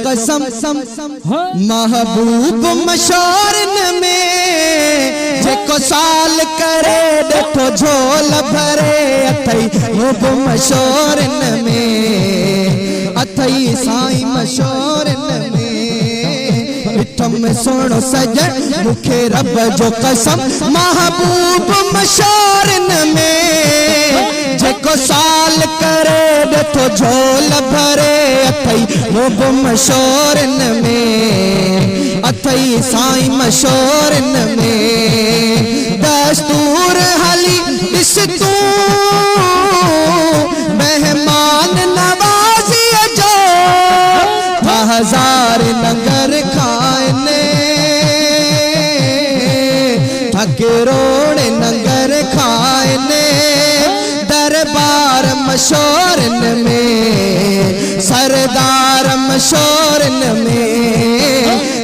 कसम महबूब मशोरन में जेको साल करे देखो झोल भरे अथई खूब मशोरन में अथई साईं मशोरन में मिठम सोनो सजन मुखे रब जो कसम महबूब मशोरन में जेको साल करे देखो झोल भरे अथई खूब मशोरन में अथई साईं मशोरन में दस्तूर हली ॾिस तू मेहमान नवाज़ी जो हजार लंगर खाने ठकरोड़े लंगर खाने दरबार मशोरन में सरदार मशोरन में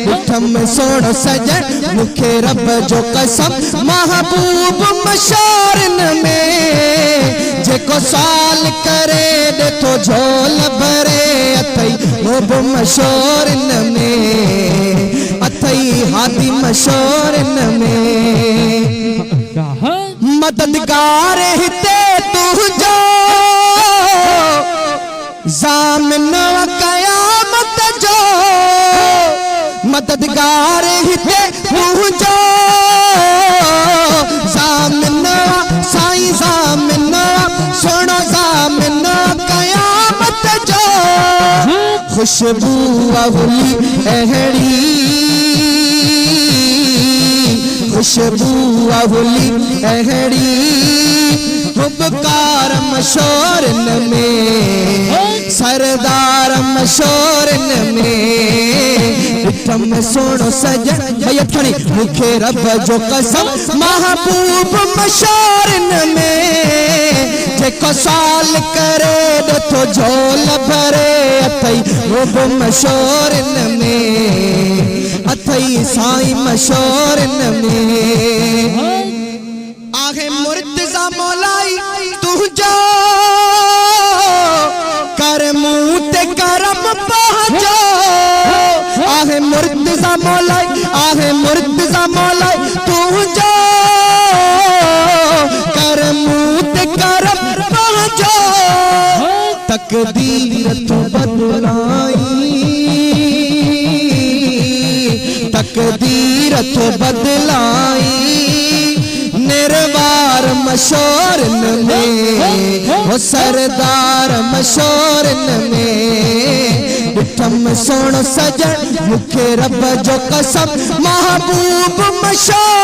मिठम सोनो सजन मुखे रब जो कसम महबूब मशोरन में जेको साल करे देखो झोल भरे अथई खूब मशोरन में अथई हादी मशोरन में मददगार हिते तुझो ज़ामिन क़यामत जो मददगार हिते तुझो ज़ामिन साईं ज़ामिन सुनो ज़ामिन क़यामत जो खुशबू अवली अहड़ी खुशबू अवली अहड़ी हुबकार मशोरन में सरदार मशोरन में मिठम सोनो सजन भैयत खड़ी मुखे रब जो कसम महबूब मशोरन में जेको साल करे देखो झोल भरे अथई खूब मशोरन में अथई साईं मशोरन में आहे मुर्तज़ा मौलाई तुझो कर मुँह ते करम पहुँचो आहे मुर्तज़ा मौलाई तुझो कर मुँह ते करम पहुँचो तकदीर तो बदलाई तकदीर तो बदलाई निर्वार मशोरन में वो सरदार मशोरन में मिठम सोनो सजन मुखे रब जो कसम महबूब मशोरन